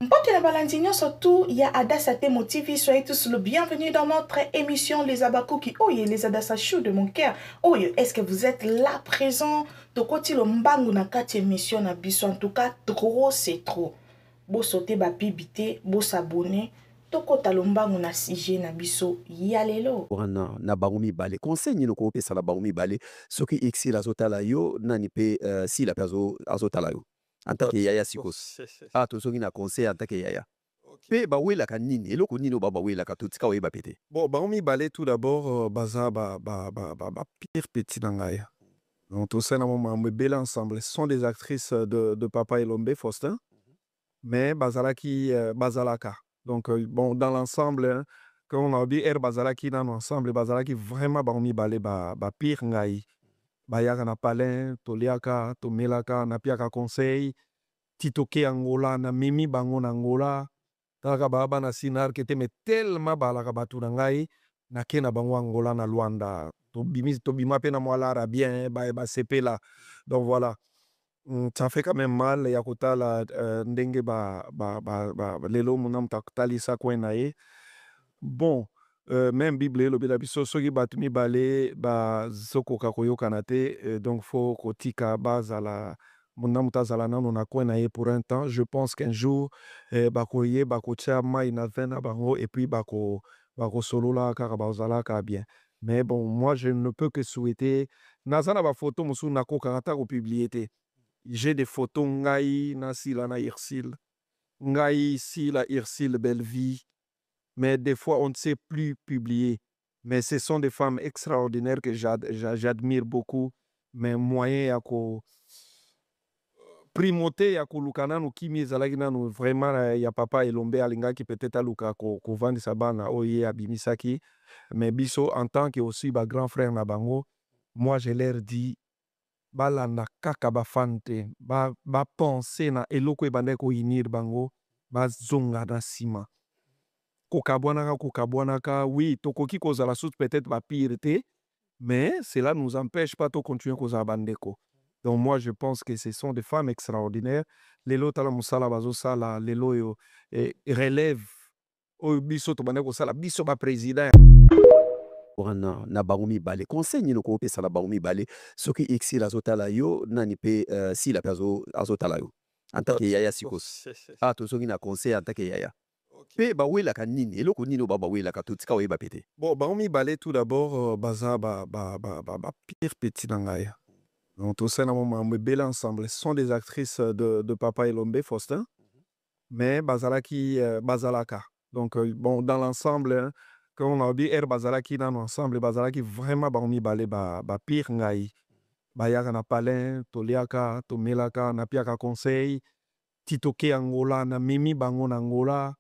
Mpote na balandinyo surtout, il y a Adassa Temo TV, soyez tous le bienvenue dans notre émission Les Abakuki. Oh, les Adassa chou de mon cœur. Oh, est-ce que vous êtes là présent? Tokoti lo mbangu na kati émission na biso. En tout cas, trop c'est trop. Bo sauter ba pibité, bo s'abonner. Tokota lo mbangu na sujet na biso. Yalelo. Na bango mibale conseil nini okopesa na bango mibale soki exil azotala yo nani mpe sila mpe azotala yo en tant que yaya sikosi tozoki na conseil en tant que yaya mpe bawelaka nini eloko nini oyo bawelaka totika oyeba pete. Bon, bango mibale tout d'abord baza pire petit na ngai. Donc tout ça na belle ensemble. Ce sont des actrices de Papa Elombe Faustin, mais bazalaka. Donc bon dans l'ensemble hein, quand on a dit bazalaki dans l'ensemble bazalaki vraiment bango mibale pire ngai. Bayaka na palin, toliaka, tomelaka, na piaka conseil, titoke Angola, na mimi bango na Angola. Talaka baba na sinar kete me tellement balaka batu na ngai na ke na bango Angola na Luanda to bima pe na mwala arabien ba sepela. Donc voilà, ça fait quand même mal ya kotala ndenge lelo muna mutakutalisa kwena ye. Bon, même Bible elobi biso soki batu mibale bazokoka koyokana te, donc faut kotika bazala muna mutazala nano na kwena ye pour un temps. Je pense qu'un jour bakoye bakotia mai na vin na bango et puis bakosolola kaka bazalaka bien. Mais bon, moi je ne peux que souhaiter naza na ba photo mosusu nakoka ata kopublier te. J'ai des photos ngai na sila na Irsil, ngai sila Irsil belle vie. Mais des fois, on ne sait plus publier. Mais ce sont des femmes extraordinaires que j'admire beaucoup. Mais moyen ya ko primote ya koluka nanu kimi ezalaki nanu vraiment ya Papa Elombe alingaki peut-être aluka kovandisa bana oyo ye abimisaki. Mais biso en tant que aussi grand frère na bango, moi je leur dis balanda kaka bafan te bapense na eloko ebandaki koyinir bango bazonga na nsima. Kokabwanaka, oui, tokoki kozala susu peut-être pire te, mais cela ne nous empêche pas de continuer kozala bandeko. Donc moi je pense que ce sont des femmes extraordinaires. Lelo tala musala bazosala lelo yo relève oyo biso tobandeki kosala biso président. Na bango mibale conseil nini okopesa na bango mibale soki exil azotala yo nani mpe sila mpe azotala yo en tant que yaya sikosi tozoki na conseil en tant que yaya mpe bawelaka nini eloko nini oyo bawelaka totika oyeba pete. Bon, bango mibale tout d'abord baza pire petit na ngai. Donc tout ça na belle ensemble. Ce sont des actrices de Papa Elombe Faustin, mais bazalaka. Donc bon dans l'ensemble hein, quand on a dit bazalaki dans l'ensemble bazalaki vraiment bango mibale pire ngai. Bayaka na palin, toliaka, tomelaka, na piaka conseil, titoke Angola, na mimi bango na Angola.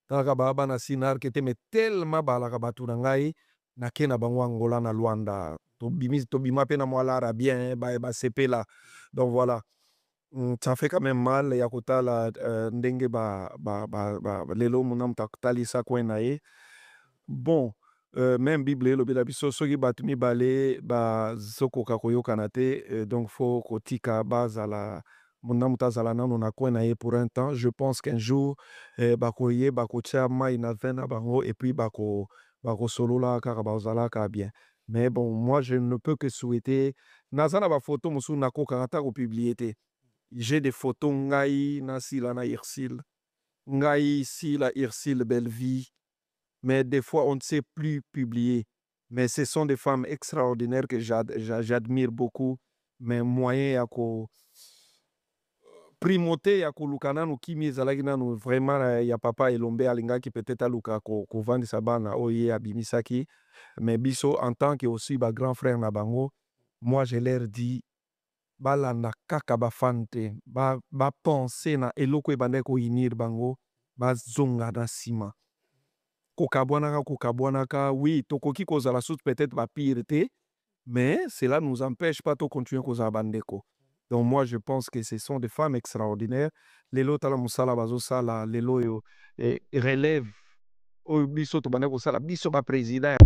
Talaka baba na sinar kete me tellement balaka batu na ngai na ke na bango Angola na Luanda to bima pe na mwala arabien ba sepela. Donc voilà, ça fait quand même mal ya kotala ndenge lelo muna mutakutalisa kwena ye. Bon, même Bible elobi biso soki batu mibale bazokoka koyokana te, donc faut kotika bazala muna mutazala nano na kwena ye pour un temps. Je pense qu'un jour bakoye bakotia mai na vin na bango et puis bakosolola kaka bazalaka bien. Mais bon, moi je ne peux que souhaiter naza na ba photo mosusu nakoka ata kopublier te. J'ai des photos ngai na sila na Irsil, ngai sila Irsil belle vie. Mais des fois, on ne sait plus publier. Mais ce sont des femmes extraordinaires que j'admire beaucoup. Mais moyen ya ko primote ya koluka nanu kimi ezalaki nanu vraiment ya Papa Elombe alingaki peut-être aluka kovandisa bana oyo ye abimisaki. Mais biso en tant que aussi grand frère na bango, moi je leur dis balanda kaka bafan te bapense na eloko ebandaki koyinir bango bazonga na nsima. Kokabwanaka, oui, tokoki kozala susu peut-être pire te, mais cela ne nous empêche pas de continuer kozala bandeko. Donc moi je pense que ce sont des femmes extraordinaires. Lelo tala musala bazosala lelo yo relève oyo biso tobandeki kosala biso président.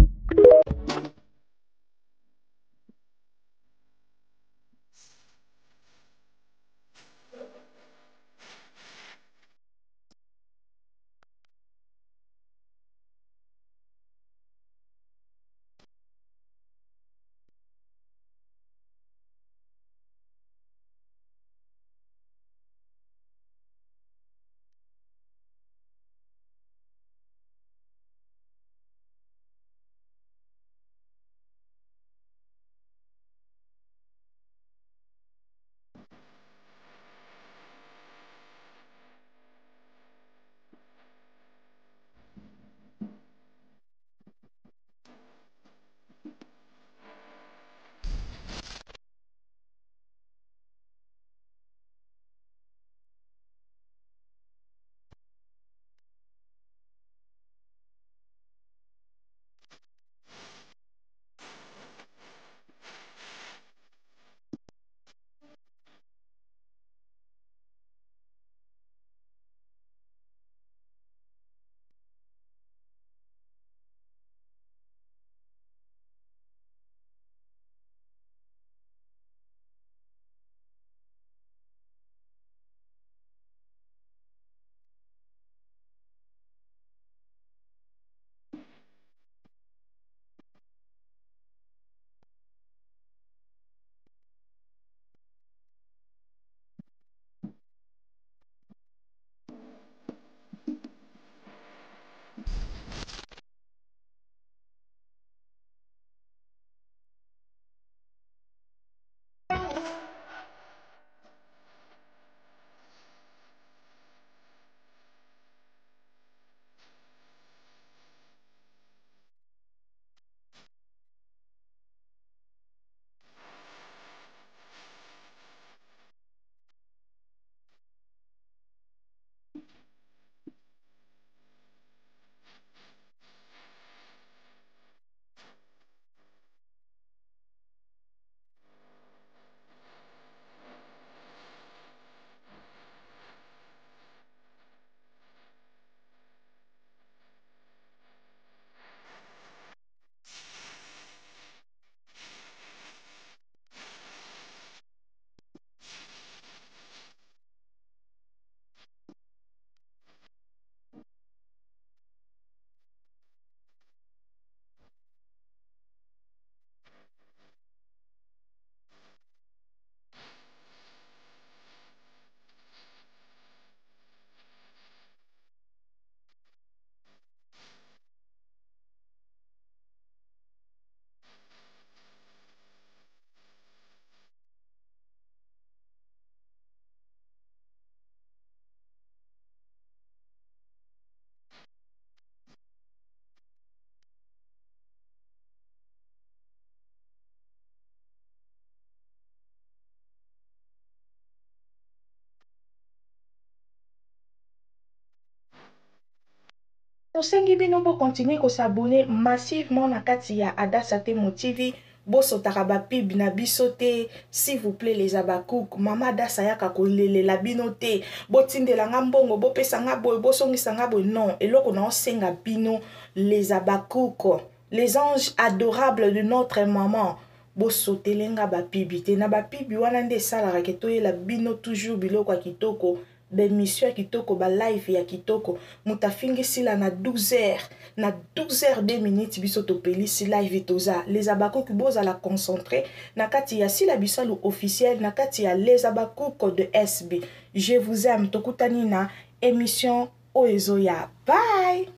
tosengi bino bo continuer ko s'abonner massivement na kati ya Adassa Temo TV. Boso taraba pib na bisote, s'il vous plaît les abakouk, mama Adassa yaka kolele la binote, botinde la ngambongo, bo pesa ngabo, bo songisa ngabo, non, eloko na osenga bino les abakouk, les anges adorables de notre maman. Boso telenga ba pibite, na ba pibi wana nde sala raketoye la bino toujours biloko kitoko. D'émission ya kitoko, ba live ya kitoko, mutafingi sila na 12h, na 12h 2 minutes biso topeli si live toza, les abakouk boza la concentrer, na kati ya sila bisalu officiel, na kati ya les abakouk de SB. Je vous aime, tokutani na émission Oezo ya. Bye!